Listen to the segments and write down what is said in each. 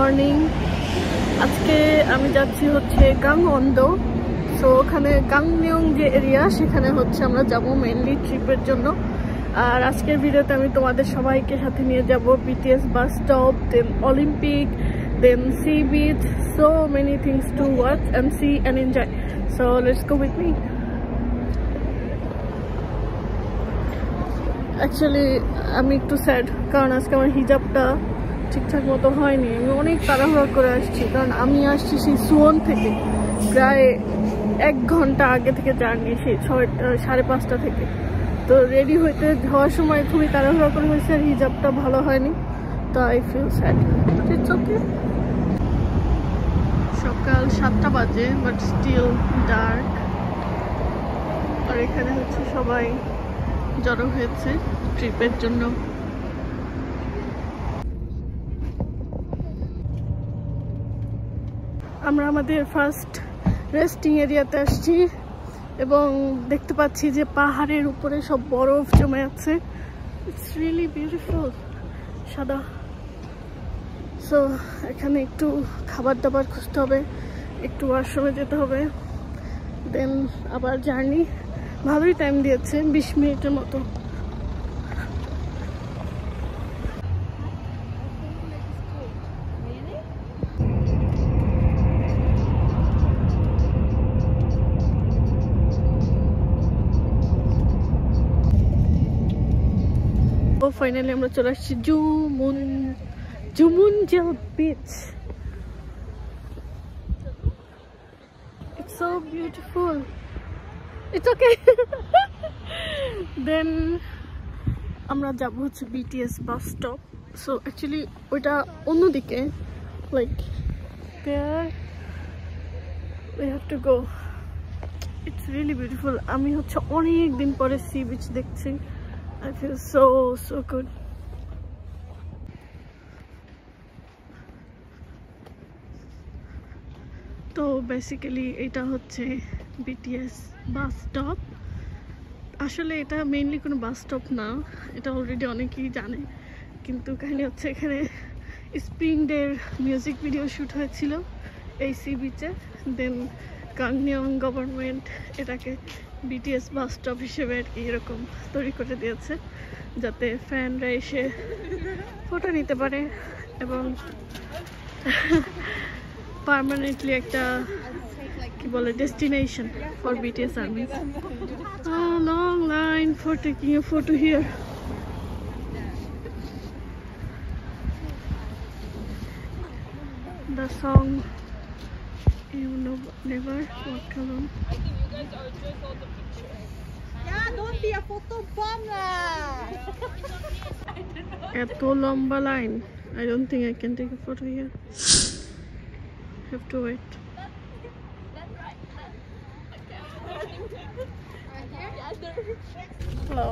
Morning. আজকে আমি যাচ্ছি হচ্ছে গাংওন-দো। সো ওখানে গাংনিয়ং যে এরিয়া সেখানে হচ্ছে আমরা যাব মেইনলি ট্রিপের জন্য। আর আজকের ভিডিওতে আমি তোমাদের সবাইকে সাথে নিয়ে যাব BTS bus stop, then Olympic, then sea beach, so many things to watch and see and enjoy. So let's go with me. Actually আমি একটু স্যাড, কারণ আজকে আমার হিজাবটা ঠিকঠাক মতো হয়নি। আমি অনেক তাড়াহুড়া করে আসছি, কারণ আমি আসছি সেই সুওন থেকে, প্রায় 1 ঘন্টা আগে থেকে জার্নি, সেই 5:30 থেকে। তো রেডি হইতে হওয়ার সময় খুবই তাড়াহুড়া করে হয়েছে, আর হিজাবটা ভালো হয়নি। তো I feel sad, but it's okay. সকাল 7টা বাজে, বাট স্টিল ডার্ক। আর এখানে হচ্ছে সবাই জড়ো হয়েছে ট্রিপের জন্য। আমরা আমাদের ফার্স্ট রেস্টিং এরিয়াতে আসছি এবং দেখতে পাচ্ছি যে পাহাড়ের উপরে সব বরফ জমে আছে। ইটস রিয়েলি বিউটিফুল, সাদা। সো এখানে একটু খাবার দাবার খুঁজতে হবে, একটু ওয়াশরুমে যেতে হবে, দেন আবার জার্নি। ভালোই টাইম দিয়েছে, 20 মিনিটের মতো। ফাইনালি আমরা চলে আসছি জুমুনজেল beach. It's so beautiful, it's okay. Then আমরা যাব হচ্ছে BTS bus stop. So actually ওইটা অন্যদিকে, like there we have to go. It's really beautiful. আমি হচ্ছে অনেক দিন পরে সি বিচ দেখছি। I feel so good. তো বেসিক্যালি এটা হচ্ছে বিটিএস বাস স্টপ। আসলে এটা মেইনলি কোনো বাস স্টপ না, এটা অলরেডি অনেকেই জানে। কিন্তু কাহিনী হচ্ছে এখানে স্প্রিং ডের মিউজিক ভিডিও শ্যুট হয়েছিল এই সি বিচে। দেন গাংনিয়ং গভর্নমেন্ট এটাকে বিটিএস বাস স্টপ হিসেবে আর কি এরকম তৈরি করে দিয়েছে, যাতে ফ্যানরা এসে ফটো নিতে পারে এবং পার্মানেন্টলি একটা কি বলে destination for BTS army. Long line for taking a photo here. The song You Know Never Walk Alone. Yeah, don't be a photo bomb lah. Eto lomba line. I don't think I can take a photo here. Have to wait. Hello.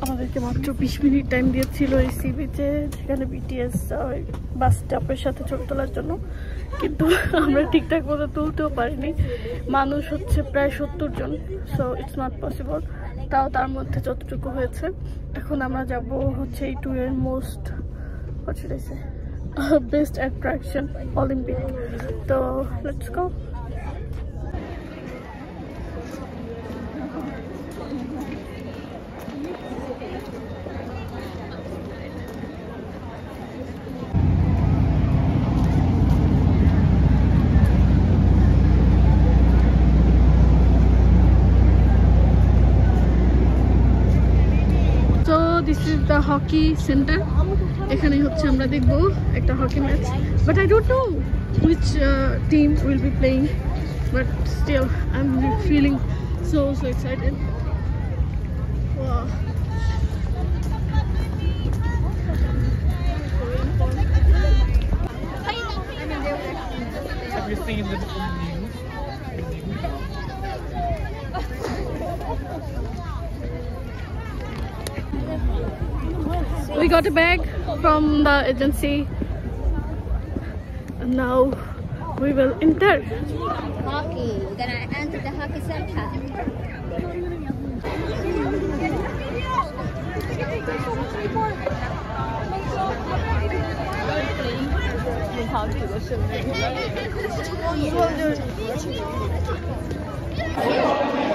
আমাদেরকে মাত্র 20 minute time দিয়েছিল এই C বিচে, যেখানে BTS বাস স্টপের সাথে ছবি তোলার জন্য। কিন্তু আমরা ঠিকঠাক মতো তুলতেও পারিনি। মানুষ হচ্ছে প্রায় 70 জন, সো ইটস নট পসিবল। তাও তার মধ্যে যতটুকু হয়েছে। এখন আমরা যাব হচ্ছে এই ট্যুরের মোস্ট বেস্ট অ্যাট্রাকশন অলিম্পিক। তো let's go. This is the hockey center. এখানে হচ্ছে আমরা দেখবো একটা hockey match, but I don't know which team will be playing, but still I'm feeling so excited. Wow. Have you seen the news? We got a bag from the agency and now we will enter. Hockey. We're gonna enter the hockey center.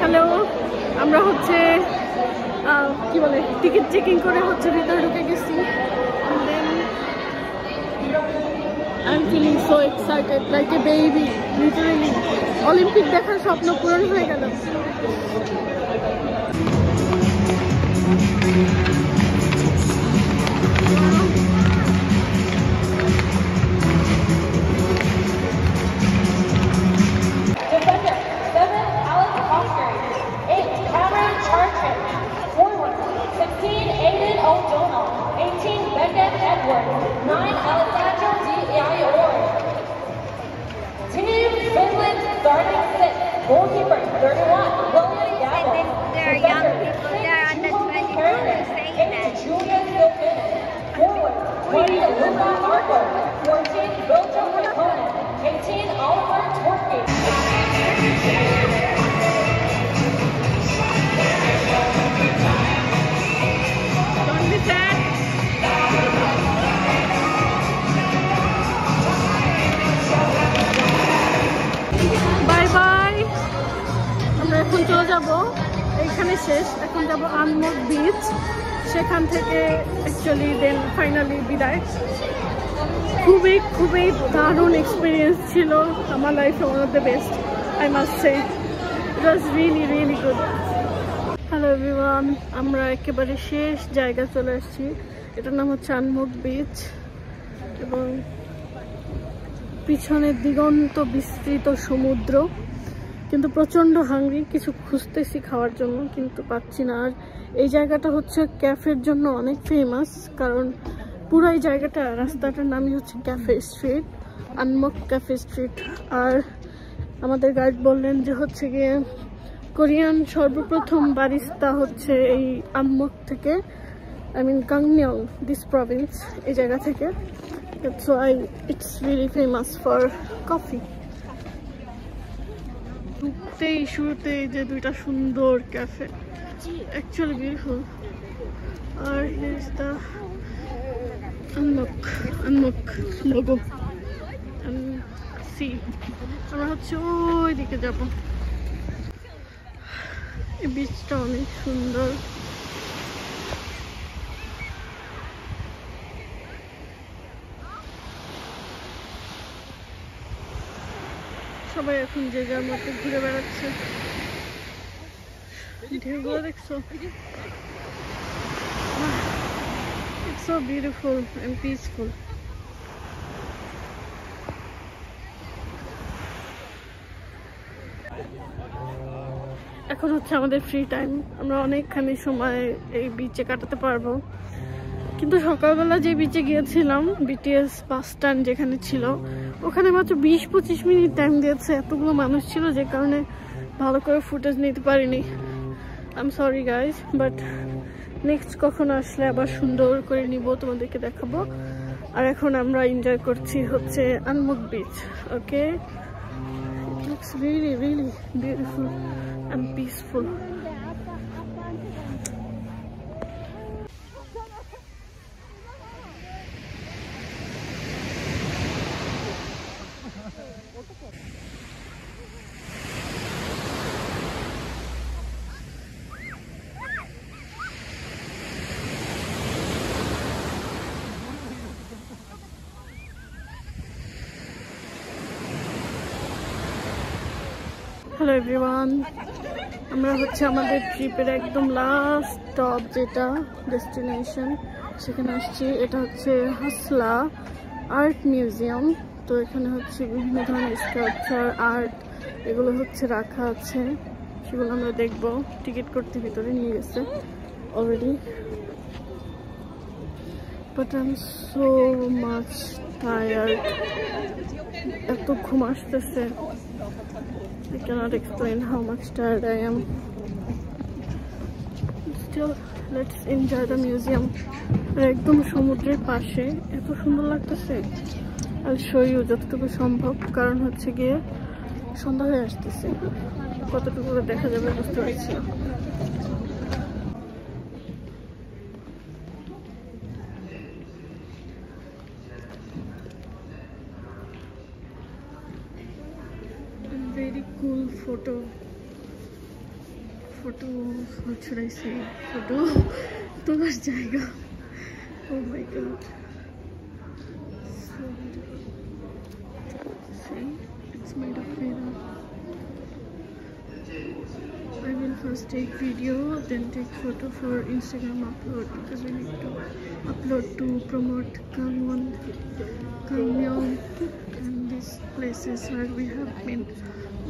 Hello, আমরা হচ্ছে কি বলে ticket checking করে হচ্ছে ভিতরে ঢুকে গেছি। I'm feeling so excited, like a baby, literally. Olympic দেখার স্বপ্ন পূরণ হয়ে গেল। Goalkeeper 31, William Gallo. There are young people there under 22 saying that. Julia Silvin. Forward 20, Luca Marco. 14, Belgium Raikkonen. 18, Oliver Torquay. Don't be sad. Bye bye. আমরা এখন চলে যাব, এইখানে শেষ। এখন যাব আনমোক বিচ, সেখান থেকে অ্যাকচুয়ালি দেন ফাইনালি বিদায়। খুবই খুবই দারুণ এক্সপিরিয়েন্স ছিল আমার লাইফে, one of the best I must say. It was really really good. Hello everyone, আমরা একেবারে শেষ জায়গা চলে আসছি। এটার নাম হচ্ছে আনমোক বিচ এবং পিছনের দিগন্ত বিস্তৃত সমুদ্র। কিন্তু প্রচণ্ড হাংরি, কিছু খুঁজতেছি খাওয়ার জন্য কিন্তু পাচ্ছি না। আর এই জায়গাটা হচ্ছে ক্যাফের জন্য অনেক ফেমাস, কারণ পুরো এই জায়গাটা, রাস্তাটার নামই হচ্ছে ক্যাফে স্ট্রিট, আনমোক ক্যাফে স্ট্রিট। আর আমাদের গাইড বললেন যে হচ্ছে গিয়ে কোরিয়ান সর্বপ্রথম বারিস্তা হচ্ছে এই আনমোক থেকে, আই মিন গাংনিয়ং, দিস প্রভিন্স, এই জায়গা থেকে। That's why it's really famous for coffee. ঢুকতেই শুরুতে যে দুইটা সুন্দর ক্যাফে, অ্যাকচুয়ালি বিউটিফুল। আর here is the আনমোক লোগো and see. আমরা হচ্ছে ওই দিকে যাব। এই বিচটা অনেক সুন্দর। সবাই এখন যে যার মতো ঘুরে বেড়াচ্ছে। ঢেউগুলো দেখছো? It's so beautiful and peaceful. এখন হচ্ছে আমাদের ফ্রি টাইম, আমরা অনেকখানি সময় এই বিচে কাটাতে পারবো। কিন্তু সকালবেলা যে বিচে গিয়েছিলাম, বিটিএস বাস স্ট্যান্ড যেখানে ছিল, ওখানে মাত্র 20-25 মিনিট টাইম দিয়েছে। এতগুলো মানুষ ছিল যে কারণে ভালো করে ফুটেজ নিতে পারিনি। I am sorry guys, but next কখনো আসলে আবার সুন্দর করে নিব, তোমাদেরকে দেখাবো। আর এখন আমরা এনজয় করছি হচ্ছে আনমোক beach. Okay, it looks really really beautiful and peaceful. Hello everyone, আমরা হচ্ছে আমাদের ট্রিপের একদম লাস্ট স্টপ, যেটা ডেস্টিনেশন, সেখানে আসছি। এটা হচ্ছে হাসলা আর্ট মিউজিয়াম। তো এখানে হচ্ছে বিভিন্ন ধরনের স্কাল্পচার, আর্ট, এগুলো হচ্ছে রাখা আছে, সেগুলো আমরা দেখবো। টিকিট করতে ভিতরে নিয়ে গেছে already. But I am so much tired, এত ঘুম আসতেছে। I cannot explain how much tired I am. Still, let's enjoy the museum. একদম সমুদ্রের পাশে, এত সুন্দর লাগতেছে। I'll show you যতটুকু সম্ভব, কারণ হচ্ছে গিয়ে সন্ধ্যা হয়ে আসতেছে, কতটুকু দেখা যাবে বুঝতে পারছি না। cool photo, what should I say, photo তোলার জায়গা. Oh my god, so beautiful. See, it's made of feather. I will first take video, then take photo for Instagram upload, because we need to upload to promote Gangwon, Gangmyeong, and these places where we have been.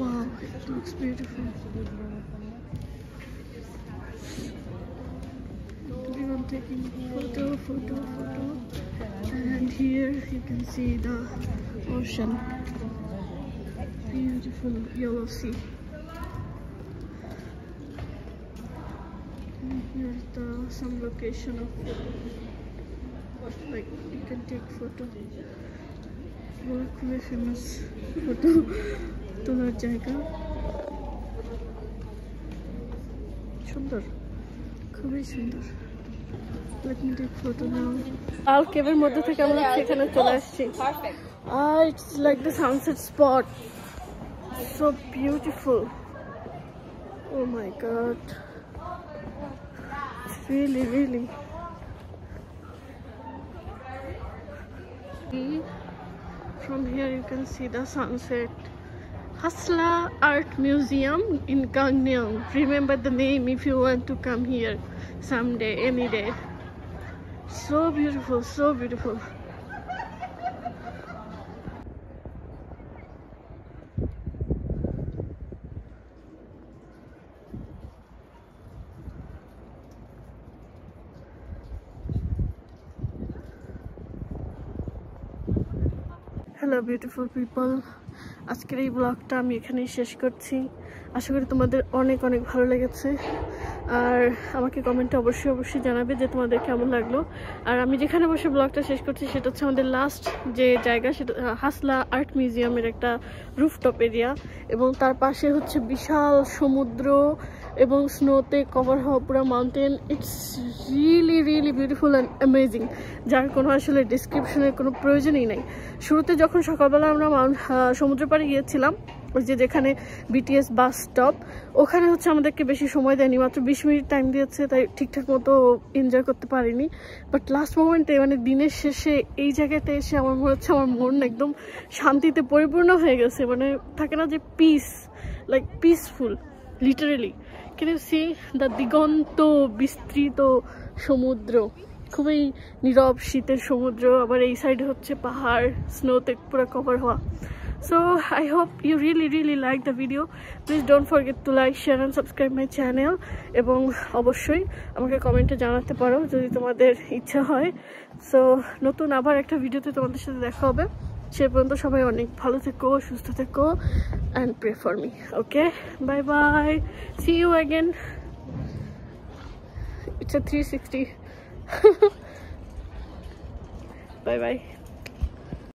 Wow, it looks beautiful. Everyone taking photo, and here you can see the ocean. Beautiful yellow sea. Here's some location of like you can take photo. Very famous photo তোলার জায়গা. সুন্দর, খুবই সুন্দর. Let me take photo now. লাল কেভের মধ্যে থেকে আমরা সেখানে চলে আসছি. It's like the sunset spot. So beautiful. Oh my god. Really from here you can see the sunset. Hasla Art Museum in Gangneung. Remember the name if you want to come here someday, any day. So beautiful, so beautiful. Hello beautiful people, আজকের এই ব্লগটা আমি এখানেই শেষ করছি. আশা করি তোমাদের অনেক ভালো লেগেছে, আর আমাকে কমেন্টে অবশ্যই জানাবে যে তোমাদের কেমন লাগলো. আর আমি যেখানে বসে ব্লগটা শেষ করছি সেটা হচ্ছে আমাদের লাস্ট যে জায়গা, সেটা হাসলা আর্ট মিউজিয়ামের একটা রুফটপ এরিয়া, এবং তার পাশে হচ্ছে বিশাল সমুদ্র এবং স্নোতে কভার হওয়া পুরো mountain. It's really beautiful and amazing, যার কোনো আসলে ডিসক্রিপশনের কোনো প্রয়োজনই নাই. শুরুতে যখন সকালবেলা আমরা সমুদ্র পাড়ে গিয়েছিলাম, ওই যেখানে বিটিএস বাস স্টপ, ওখানে হচ্ছে আমাদেরকে বেশি সময় দেয়নি, মাত্র 20 মিনিট টাইম দিয়েছে, তাই ঠিকঠাক মতো এনজয় করতে পারিনি. বাট লাস্ট মোমেন্টে মানে দিনের শেষে এই জায়গাতে এসে আমার মনে হচ্ছে আমার মন একদম শান্তিতে পরিপূর্ণ হয়ে গেছে. মানে থাকে না যে peace, like peaceful, literally. Can you see the দিগন্ত বিস্তৃত সমুদ্র, খুবই নীরব শীতের সমুদ্র, আবার এই সাইডে হচ্ছে পাহাড়, স্নোতে পুরো কভার হওয়া. So I hope you really like the video. Please don't forget to like, share and subscribe my channel. এবং অবশ্যই আমাকে কমেন্টে জানাতে পারো যদি তোমাদের ইচ্ছা হয়. সো নতুন আবার একটা ভিডিওতে তোমাদের সাথে দেখা হবে. সে পর্যন্ত সবাই অনেক ভালো থেকো, সুস্থ থেকো, and pray for me. Okay, bye bye, see you again. It's a 360. Bye bye.